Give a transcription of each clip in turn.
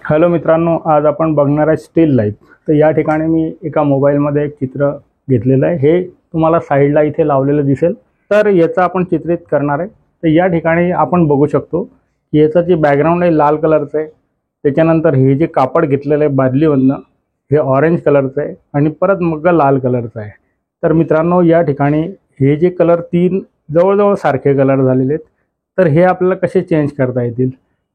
Hello मित्रांनो, आज आपण बघणार आहे स्टील लाईफ। तर या ठिकाणी मी एका मोबाईलमध्ये एक चित्र घेतलेलं आहे। हे तुम्हाला साईडला इथे लावलेलं दिसेल। तर याचं आपण चित्रित करणार आहे। तर या ठिकाणी आपण बघू शकतो की याचं जे बॅकग्राऊंड आहे लाल कलरचं आहे। त्याच्यानंतर हे जे कापड घेतलेलं आहे बादलीमधनं हे ऑरेंज कलरचं आहे आणि परत मग लाल कलरचं आहे। तर मित्रांनो, या ठिकाणी हे जे कलर तीन जवळजवळ सारखे कलर झालेले आहेत। तर हे आपल्याला कसे चेंज करता येतील,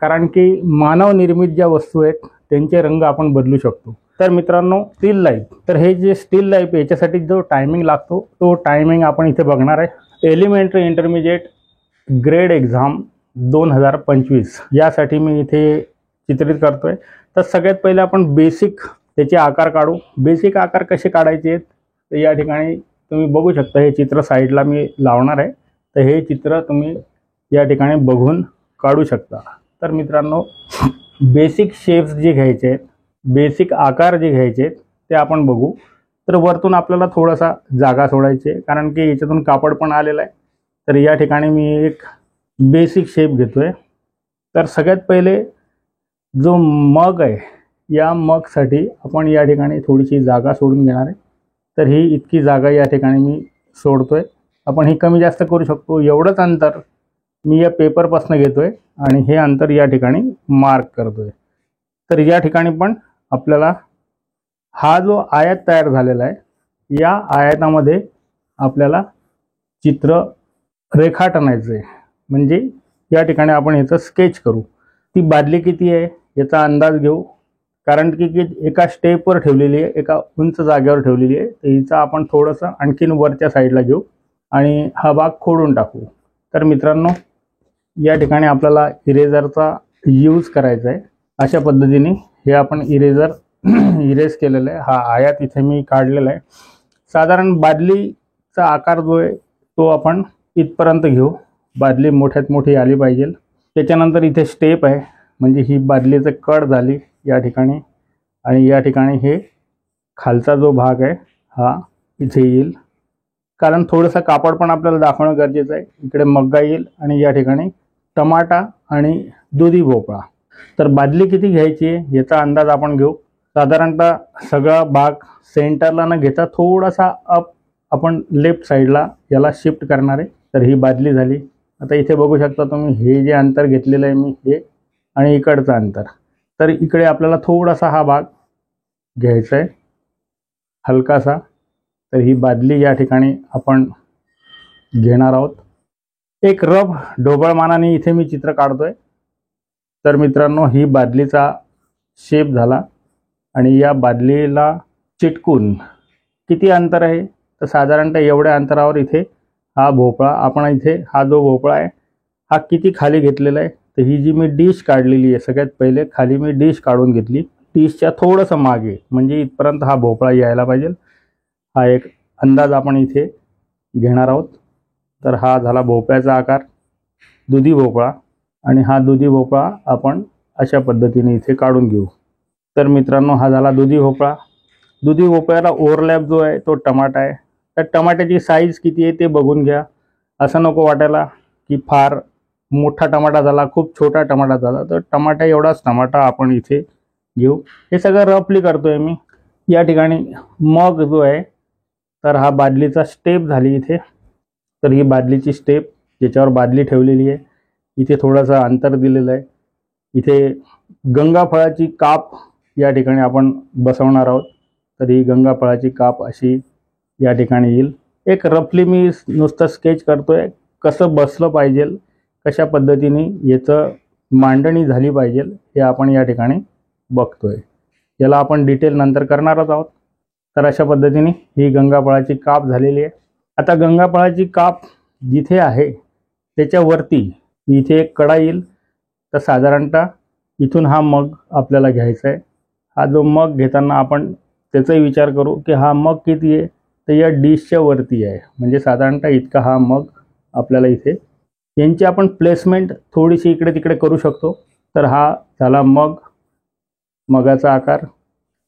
कारण की मानव निर्मित ज्या वस्तू आहेत त्यांचे रंग आपण बदलू शकतो। तर मित्रांनो, स्टील लाईफ, तर हे जे स्टील लाईफ याच्यासाठी जो टायमिंग लागतो तो टायमिंग आपण इथे बघणार आहे। एलिमेंटरी इंटरमिजिएट ग्रेड एक्झाम 2025 यासाठी मी इथे चित्रित करतोय। तर सगळ्यात पहिले आपण बेसिक त्याचे आकार काढू। बेसिक आकार कसे काढायचे आहेत तर या ठिकाणी तुम्ही बघू शकता, हे चित्र साईडला मी लावणार आहे। तर हे चित्र तुम्ही या ठिकाणी बघून काढू शकता। तर मित्रांनो, बेसिक शेप्स जे घ्यायचे आहेत, बेसिक आकार जे घ्यायचे आहेत ते आपण बघू। तर वरतून आपल्याला थोडासा जागा सोडायची आहे, कारण की याच्यातून कापड पण आलेलं आहे। तर या ठिकाणी मी एक बेसिक शेप घेतोय। तर सगळ्यात पहिले जो मग आहे, या मगसाठी आपण या ठिकाणी थोडीशी जागा सोडून घेणार आहे। तर ही इतकी जागा या ठिकाणी मी सोडतोय। आपण ही कमी जास्त करू शकतो। एवढंच अंतर मी या पेपरपासून घेतोय आणि हे अंतर या ठिकाणी मार्क करतोय। तर या ठिकाणी पण आपल्याला हा जो आयत तयार झालेला आहे, या आयतामध्ये आपल्याला चित्र रेखाटनायचं आहे। म्हणजे या ठिकाणी आपण याचं स्केच करू। ती बादली किती आहे याचा अंदाज घेऊ, कारण की एका स्टेपवर ठेवलेली आहे, एका उंच जागेवर ठेवलेली आहे। तर हिचं आपण थोडंसं आणखीन वरच्या साईडला घेऊ आणि हा भाग खोडून टाकू। तर मित्रांनो, या ठिकाणी आपल्याला इरेजरचा यूज करायचा आहे। अशा पद्धतीने हे आपण इरेजर इरेज केलेलं आहे। हा आयत इथे मी काढलेला आहे। साधारण बादलीचा आकार जो आहे तो आपण इथपर्यंत घेऊ। बादली मोठ्यात मोठी आली पाहिजे। त्याच्यानंतर इथे स्टेप आहे, म्हणजे ही बादलीचं कड झाली या ठिकाणी, आणि या ठिकाणी हे खालचा जो भाग आहे हा इथे येईल, कारण थोडंसं कापड पण आपल्याला दाखवणं गरजेचं आहे। इकडे मग्गा येईल आणि या ठिकाणी टमाटा आणि दुधी भोपळा। तर बादली किती घ्यायची आहे याचा अंदाज आपण घेऊ। साधारणतः सगळा भाग सेंटरला न घेता थोडासा अप आपण लेफ्ट साईडला याला शिफ्ट करणार आहे। तर ही बादली झाली। आता इथे बघू शकता तुम्ही, हे जे अंतर घेतलेलं आहे मी, हे आणि इकडचं अंतर। तर इकडे आपल्याला थोडासा हा भाग घ्यायचा आहे, हलकासा। तर ही बादली या ठिकाणी आपण घेणार आहोत। एक रफ ढोबळमानाने इथे मी चित्र काढतोय। तर मित्रांनो, ही बादलीचा शेप झाला आणि या बादलीला चिटकून किती अंतर आहे तर साधारणतः एवढ्या अंतरावर इथे हा भोपळा, आपण इथे हा जो भोपळा आहे हा किती खाली घेतलेला आहे तर ही जी मी डिश काढलेली आहे, सगळ्यात पहिले खाली मी डिश काढून घेतली। डिशच्या थोडंसं मागे, म्हणजे इथपर्यंत हा भोपळा यायला पाहिजे। हा एक अंदाज आपण इथे घेणार आहोत। तर हा झाला भोपळ्याचा आकार, दुधी भोपळा, आणि हा दुधी भोपळा आपण अशा पद्धतीने इथे काढून घेऊ। तर मित्रांनो, हा झाला दुधी भोपळा। दुधी भोपळ्याला ओव्हरलॅप जो आहे तो टमाटा आहे। तर टमाट्याची साईज किती आहे ते बघून घ्या। असं नको वाटायला की फार मोठा टमाटा झाला, खूप छोटा टमाटा झाला। तर टमाटा एवढाच टमाटा आपण इथे घेऊ। हे सगळं रफली करतोय मी। या ठिकाणी मग जो आहे, तर हा बादलीचा स्टेप झाली इथे। तर ही बादलीची स्टेप, ज्याच्यावर बादली ठेवलेली आहे, इथे थोडंसं अंतर दिलेलं आहे। इथे गंगाफळाची काप या ठिकाणी आपण बसवणार आहोत। तर ही गंगाफळाची काप अशी या ठिकाणी येईल। एक रफली मी नुसतं स्केच करतोय, कसं बसलं पाहिजे, कशा पद्धतीने याचं मांडणी झाली पाहिजे हे आपण या ठिकाणी बघतोय। याला आपण डिटेल नंतर करणारच आहोत। तर अशा पद्धतीने ही गंगाफळाची काप झालेली आहे। आता गंगाफळाची काप जिथे आहे त्याच्यावरती इथे एक कडा येईल। तर साधारणतः इथून हा मग आपल्याला घ्यायचा आहे। हा जो मग घेताना आपण त्याचाही विचार करू की हा मग किती आहे तर या डिशच्या वरती आहे, म्हणजे साधारणतः इतका हा मग आपल्याला इथे। यांची आपण प्लेसमेंट थोडीशी इकडे तिकडे करू शकतो। तर हा झाला मग, मगाचा आकार।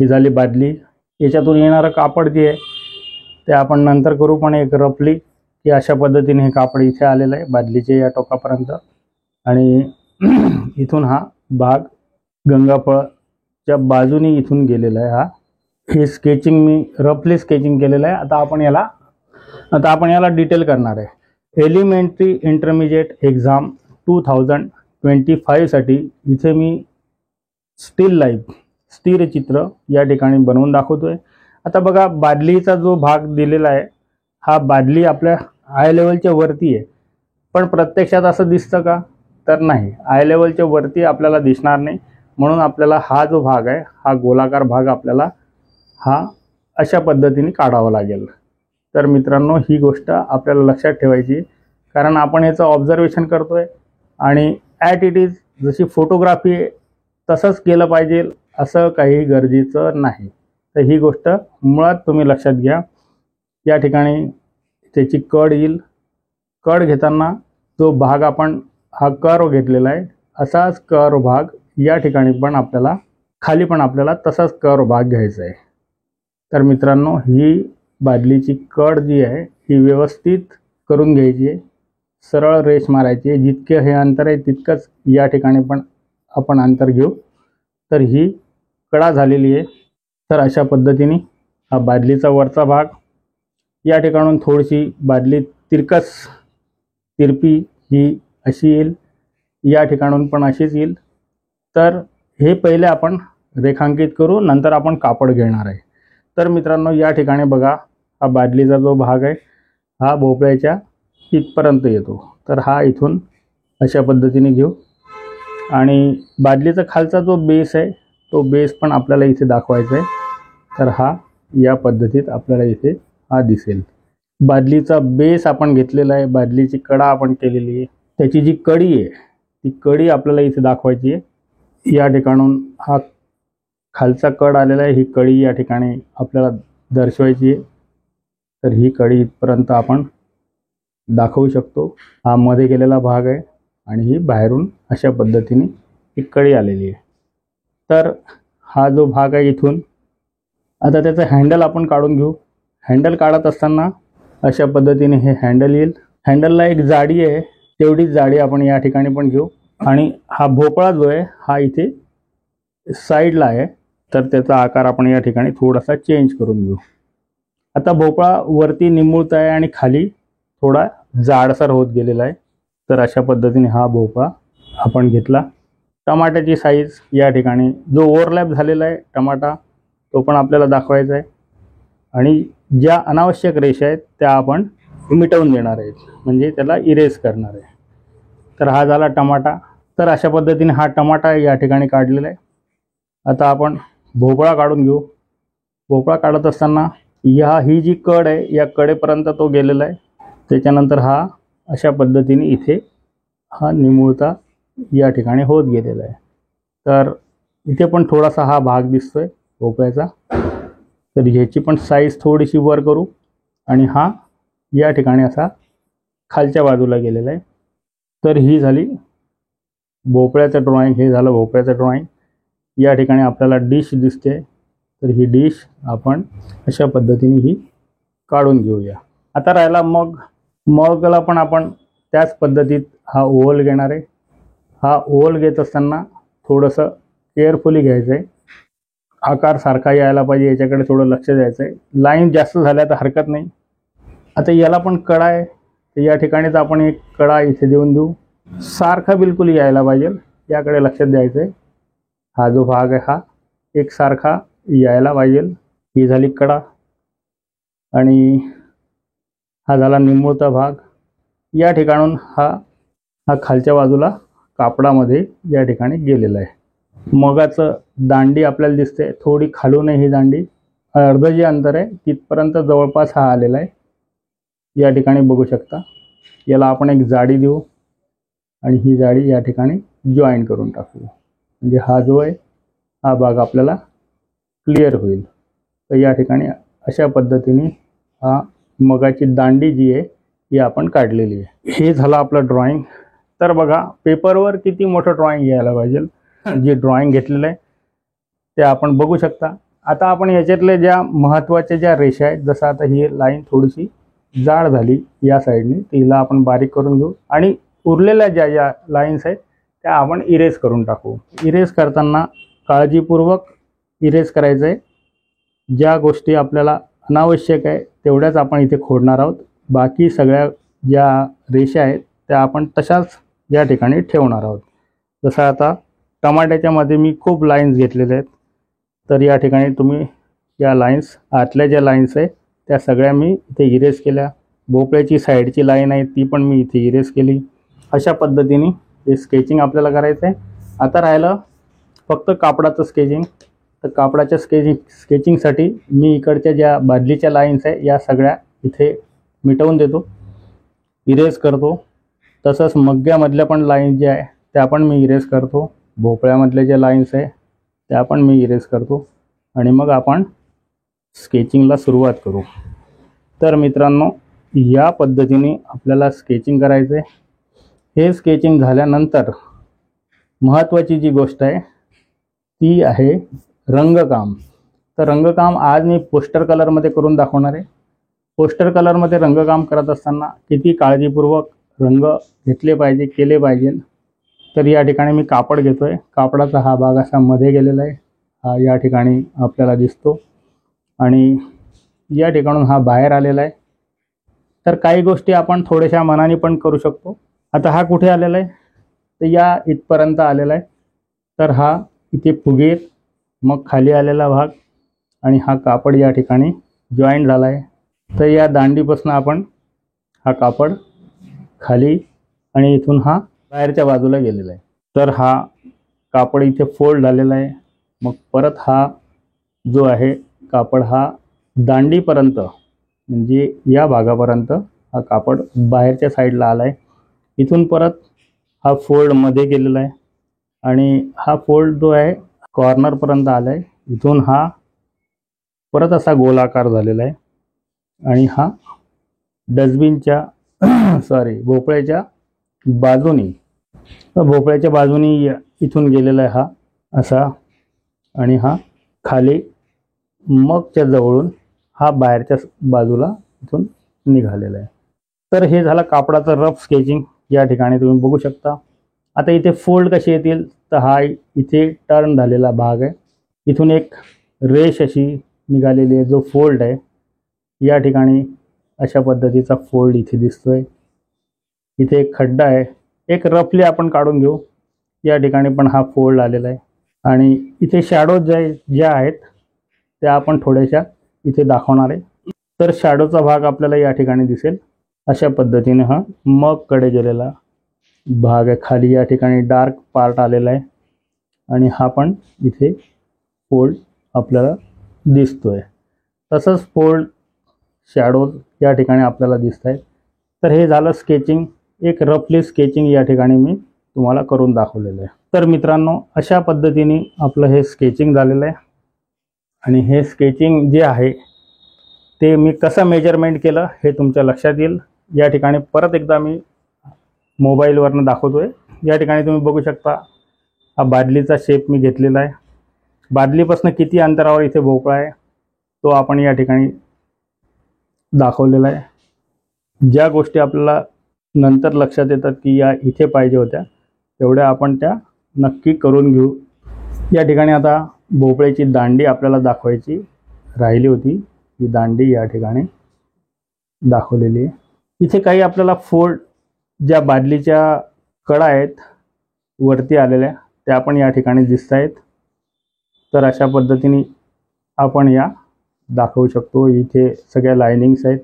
ही झाली बादली। याच्यातून येणारं कापड जे आहे ते आपण नंतर करू, पण एक रफली की अशा पद्धतीने हे कापड इथे आलेलं आहे बादलीचे या टोकापर्यंत, आणि इथून हा भाग गंगाफळच्या बाजूनी इथून गेलेला आहे हा. हे स्केचिंग मी रफली स्केचिंग केलेलं आहे. आता आपण याला डिटेल करणार आहे. एलिमेंटरी इंटरमिजिएट एक्झाम 2025 साठी इथे मी स्टील लाईफ स्थिर चित्र या ठिकाणी बनवून दाखवतोय. आता बघा, बादलीचा जो भाग दिलेला आहे हा बादली आपल्या आय लेवलच्या वरती आहे, पण प्रत्यक्षात असं दिसतं का? तर नाही, आय लेवलच्या वरती आपल्याला दिसणार नाही. म्हणून आपल्याला हा जो भाग आहे हा गोलाकार भाग आपल्याला हा अशा पद्धतीने काढावा लागेल. तर मित्रांनो, ही गोष्ट आपल्याला लक्षात ठेवायची, कारण आपण याचं ऑब्झर्वेशन करतोय आणि ॲट इट इज जशी फोटोग्राफी तसंच केलं पाहिजे असं काही गरजेचं नाही. तर ही गोष्ट मुळात तुम्ही लक्षात घ्या. या ठिकाणी त्याची कड येईल. कड घेताना जो भाग आपण हा कर्व घेतलेला आहे असाच कर्व भाग या ठिकाणी पण आपल्याला खाली पण आपल्याला तसाच कर्व भाग घ्यायचा आहे. तर मित्रांनो, ही बादलीची कड जी आहे ही व्यवस्थित करून घ्यायची आहे. सरळ रेष मारायची आहे. जितके हे अंतर आहे तितकंच या ठिकाणी पण आपण अंतर घेऊ. तर ही कडा झालेली आहे. तर अशा पद्धतीने हा बादलीचा वरचा भाग, या ठिकाणून थोडीशी बादली तिरपी ही अशी येईल, या ठिकाणून पण अशीच येईल. तर हे पहिले आपण रेखांकित करू, नंतर आपण कापड घेणार आहे. तर मित्रांनो, या ठिकाणी बघा, हा बादलीचा जो भाग आहे हा भोपळ्याच्या इथपर्यंत येतो. तर हा इथून अशा पद्धतीने घेऊ आणि बादलीचा खालचा जो बेस आहे तो बेस पण आपल्याला इथे दाखवायचा आहे. तर हा या पद्धतीत आपल्याला इथे हा दिसेल. बादलीचा बेस आपण घेतलेला आहे, बादलीची कडा आपण केलेली आहे, त्याची जी कडी आहे ती कडी आपल्याला इथे दाखवायची आहे. या ठिकाणून हा खालचा कड आलेला आहे, ही कडी या ठिकाणी आपल्याला दर्शवायची आहे. तर ही कडी इथपर्यंत आपण दाखवू शकतो. हा मध्ये गेलेला भाग आहे आणि ही बाहेरून अशा पद्धतीने ही कडी आलेली आहे. तर हा जो भाग आहे इथून, आता त्याचं हँडल आपण काढून घेऊ. हँडल काढत असताना अशा पद्धतीने हे हँडल येईल. हँडलला एक जाडी आहे, तेवढीच जाडी आपण या ठिकाणी पण घेऊ. आणि हा भोपळा जो आहे हा इथे साईडला आहे, तर त्याचा आकार आपण या ठिकाणी थोडासा चेंज करून घेऊ. आता भोपळा वरती निमुळत आहे आणि खाली थोडा जाडसर होत गेलेला आहे. तर अशा पद्धतीने हा भोपळा आपण घेतला. टमाट्याची साईज या ठिकाणी जो ओव्हरलॅप झालेला आहे टमाटा तो पण आपल्याला दाखवायचा आहे. आणि ज्या अनावश्यक रेषा आहेत त्या आपण मिटवून देणार आहेत, म्हणजे त्याला इरेज करणार आहे. तर हा झाला टमाटा. तर अशा पद्धतीने हा टमाटा या ठिकाणी काढलेला आहे. आता आपण भोपळा काढून घेऊ. भोपळा काढत असताना ही जी कड आहे या कडेपर्यंत तो गेलेला आहे. त्याच्यानंतर हा अशा पद्धतीने इथे हा निमुळता या ठिकाणी होत गेलेला आहे. तर इथे पण थोडासा हा भाग दिसतोय भोपळ्याचा. तर ह्याची पण साईज थोडीशी वर करू आणि हा या ठिकाणी असा खालच्या बाजूला गेलेला आहे. तर ही झाली भोपळ्याचं ड्रॉइंग. हे झालं भोपळ्याचं ड्रॉइंग. या ठिकाणी आपल्याला डिश दिसते, तर ही डिश आपण अशा पद्धतीने ही काढून घेऊया. आता राहिला मगला पण आपण त्याच पद्धतीत हा ओव्हल घेणार आहे. हा ओव्हल घेत असताना थोडंसं केअरफुली घ्यायचं आहे. आकार सारखा यायला पाहिजे, याच्याकडे थोडं लक्ष द्यायचं आहे. लाईन जास्त झाल्या तर हरकत नाही. आता याला पण कडा आहे, तर या ठिकाणीच आपण एक कडा इथे देऊन देऊ. सारखा बिलकुल यायला पाहिजे, याकडे लक्ष द्यायचं आहे. हा जो भाग आहे हा एकसारखा यायला पाहिजे. ही झाली कडा आणि हा झाला निमुळता भाग. या ठिकाणून हा खालच्या बाजूला कापडामध्ये या ठिकाणी गेलेला आहे. मगाचं दांडी आपल्याला दिसते, थोडी खालून आहे ही दांडी. अर्ध जे अंतर आहे तिथपर्यंत जवळपास हा आलेला आहे. या ठिकाणी बघू शकता. याला आपण एक जाडी देऊ आणि ही जाडी या ठिकाणी जॉईन करून टाकू, म्हणजे हा जो आहे हा भाग आपल्याला क्लिअर होईल. तर या ठिकाणी अशा पद्धतीने हा मगाची दांडी जी आहे ही आपण काढलेली आहे. हे झालं आपलं ड्रॉइंग. तर बघा, पेपरवर किती मोठं ड्रॉइंग यायला पाहिजे. जे ड्रॉइंग घेतलेलं आहे ते आपण बघू शकता. आता आपण याच्यातल्या ज्या महत्त्वाच्या ज्या रेषा आहेत, जसं आता ही लाईन थोडीशी जाड झाली या साईडने, तर हिला आपण बारीक करून घेऊ आणि उरलेल्या ज्या लाईन्स आहेत त्या आपण इरेज करून टाकू. इरेज करताना काळजीपूर्वक इरेज करायचं आहे. ज्या गोष्टी आपल्याला अनावश्यक आहे तेवढ्याच आपण इथे खोडणार आहोत. बाकी सगळ्या ज्या रेषा आहेत त्या आपण तशाच या ठिकाणी ठेवणार आहोत. जसं आता टमाट्याच्यामध्ये मी खूप लाईन्स घेतलेल्या आहेत, तर या ठिकाणी तुम्ही या लाईन्स आतल्या ज्या लाईन्स आहे त्या सगळ्या मी इथे इरेज केल्या. भोपळ्याची साईडची लाईन आहे ती पण मी इथे इरेज केली. अशा पद्धतीने हे स्केचिंग आपल्याला करायचं आहे. आता राहिलं फक्त कापडाचं स्केचिंग. तर कापडाच्या स्केचिंगसाठी मी इकडच्या ज्या बादलीच्या लाईन्स आहे या सगळ्या इथे मिटवून देतो, इरेज करतो. तसंच मग्ग्यामधल्या पण लाईन्स ज्या आहे त्या पण मी इरेज करतो. भोपळ्यामधल्या ज्या लाईन्स आहे त्या पण मी इरेज करतो आणि मग आपण स्केचिंगला सुरुवात करू. तर मित्रांनो, या पद्धतीने आपल्याला स्केचिंग करायचं आहे. हे स्केचिंग झाल्यानंतर महत्त्वाची जी गोष्ट आहे ती आहे रंगकाम. तर रंगकाम आज मी पोस्टर कलरमध्ये करून दाखवणार आहे. पोस्टर कलरमध्ये रंगकाम करत असताना किती काळजीपूर्वक रंग घेतले पाहिजे, केले पाहिजे. तर या ठिकाणी मी कापड घेतो आहे. कापडाचा हा भाग असा मध्ये गेलेला आहे, हा या ठिकाणी आपल्याला दिसतो आणि या ठिकाणून हा बाहेर आलेला आहे. तर काही गोष्टी आपण थोड्याशा मनाने पण करू शकतो. आता हा कुठे आलेला आहे, तर या इथपर्यंत आलेला आहे. तर हा इथे फुगीर, मग खाली आलेला भाग आणि हा कापड या ठिकाणी जॉईंट झाला आहे. तर या दांडीपासून आपण हा कापड खाली आणि इथून हा बाहेरच्या बाजूला गेलेला आहे. तर हा कापड इथे फोल्ड झालेला आहे. मग परत हा जो आहे कापड हा दांडीपर्यंत म्हणजे या भागापर्यंत हा कापड बाहेरच्या साईडला आला आहे. इथून परत हा फोल्ड मध्ये गेलेला आहे आणि हा फोल्ड जो आहे कॉर्नरपर्यंत आला आहे. इथून हा परत असा गोलाकार झालेला आहे आणि हा डस्टबिनच्या भोपळ्याच्या बाजूनी, भोपळ्याच्या बाजूनी इथून गेलेला आहे हा असा आणि हा खाली मगच्या जवळून हा बाहेरच्या बाजूला इथून निघालेला आहे. तर हे झालं कापडाचं रफ स्केचिंग. या ठिकाणी तुम्ही बघू शकता. आता इथे फोल्ड कसे येतील, तर हा इथे टर्न झालेला भाग आहे. इथून एक रेष अशी निघालेली आहे, जो फोल्ड आहे. या ठिकाणी अशा पद्धतीचा फोल्ड इथे दिसतोय. इथे एक खड्डा आहे, एक रफली आपण काढून घेऊ. या ठिकाणी पण हा फोल्ड आलेला आहे आणि इथे शॅडोज ज्या आहेत त्या आपण थोड्याशा इथे दाखवणार आहे. तर शॅडोचा भाग आपल्याला या ठिकाणी दिसेल. अशा पद्धतीने हा मग कडे गेलेला भाग आहे. खाली या ठिकाणी डार्क पार्ट आलेला आहे आणि हा पण इथे फोल्ड आपल्याला दिसतोय. तसंच फोल्ड शॅडोज या ठिकाणी आपल्याला दिसत आहेत. तर हे झालं स्केचिंग. एक रफली स्केचिंग या ठिकाणी मी तुम्हाला करून दाखवलेलं आहे. तर मित्रांनो, अशा पद्धतीने आपलं हे स्केचिंग झालेलं आहे आणि हे स्केचिंग जे आहे ते मी कसं मेजरमेंट केलं हे तुमच्या लक्षात येईल. या ठिकाणी परत एकदा मी मोबाईलवरनं दाखवतोय. या ठिकाणी तुम्ही बघू शकता हा बादलीचा शेप मी घेतलेला आहे. बादलीपासून किती अंतरावर इथे भोपळा आहे तो आपण या ठिकाणी दाखवलेला आहे. ज्या गोष्टी आपल्याला नंतर लक्षात येतात की या इथे पाहिजे होत्या तेवढ्या आपण त्या नक्की करून घेऊ. या ठिकाणी आता भोपळ्याची दांडी आपल्याला दाखवायची राहिली होती. ही दांडी या ठिकाणी दाखवलेली आहे. इथे काही आपल्याला फोल्ड ज्या बादलीच्या कडा आहेत वरती आलेल्या त्या पण या ठिकाणी दिसत आहेत. तर अशा पद्धतीने आपण या दाखवू शकतो. इथे सगळ्या लाइनिंग्स आहेत.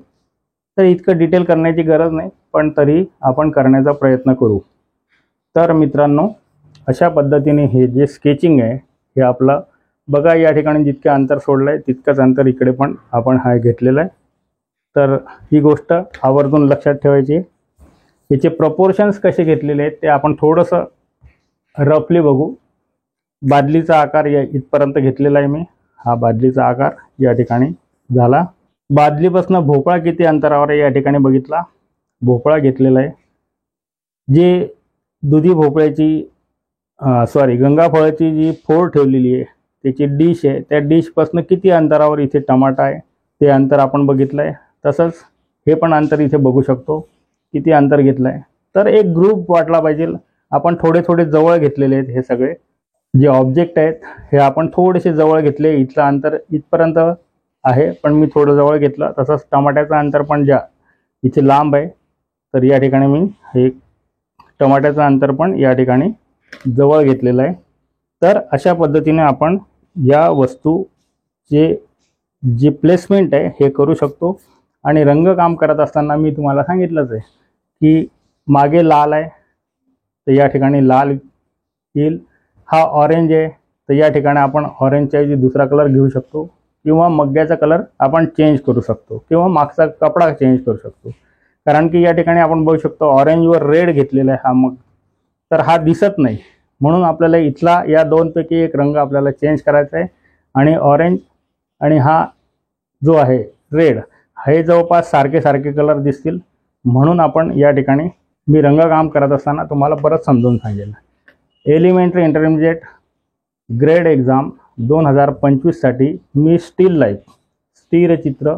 तर इतकं डिटेल करण्याची गरज नाही, पण तरी आपण करण्याचा प्रयत्न करू. तर मित्रांनो, अशा पद्धतीने हे जे स्केचिंग आहे हे आपलं बघा. या ठिकाणी जितकं अंतर सोडलं आहे तितकंच अंतर इकडे पण आपण हा घेतलेलं आहे. तर ही गोष्ट आवर्जून लक्षात ठेवायची. याचे प्रपोर्शन्स कसे घेतलेले आहेत ते आपण थोडंसं रफली बघू. बादलीचा आकार या इथपर्यंत घेतलेला आहे मी. हा बादलीचा आकार या ठिकाणी झाला. बादलीपासून भोपळा किती अंतरावर आहे या ठिकाणी बघितला. भोपळा घेतलेला आहे. जे दुधी भोपळ्याची गंगाफळाची जी फोड ठेवलेली आहे त्याची डिश आहे, त्या डिशपासून किती अंतरावर इथे टमाटा आहे ते अंतर आपण बघितलं आहे. तसंच हे पण अंतर इथे बघू शकतो किती अंतर घेतलं आहे. तर एक ग्रुप वाटला पाहिजे. आपण थोडे थोडे जवळ घेतलेले आहेत. हे सगळे जे ऑब्जेक्ट आहेत हे आपण थोडेसे जवळ घेतले. इथलं अंतर इथपर्यंत आहे, पण मी थोडं जवळ घेतलं. तसंच टमाट्याचं अंतर पण ज्या इथे लांब आहे, तर या ठिकाणी मी हे टमाट्याचं अंतर पण या ठिकाणी जवळ घेतलेलं आहे. तर अशा पद्धतीने आपण या वस्तूचे जे प्लेसमेंट आहे हे करू शकतो. आणि रंगकाम करत असताना मी तुम्हाला सांगितलंच आहे की मागे लाल आहे तर या ठिकाणी लाल येईल. हा ऑरेंज आहे तर या ठिकाणी आपण ऑरेंजच्या ऐवजी दुसरा कलर घेऊ शकतो, किंवा मग्ग्याचा कलर आपण चेंज करू शकतो, किंवा मागचा कपडा चेंज करू शकतो. कारण की या ठिकाणी आपण बघू शकतो ऑरेंजवर रेड घेतलेला आहे हा मग, तर हा दिसत नाही. म्हणून आपल्याला इथला या दोनपैकी एक रंग आपल्याला चेंज करायचा आहे. आणि ऑरेंज आणि हा जो आहे रेड हे जवळपास सारखे सारखे कलर दिसतील. म्हणून आपण या ठिकाणी मी रंगकाम करत असताना तुम्हाला परत समजून सांगेल. एलिमेंटरी इंटरमिजिएट ग्रेड एक्झाम 2025साठी मी स्टील लाईफ स्थिरचित्र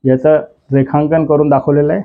याचं रेखांकन करून दाखवलेलं आहे.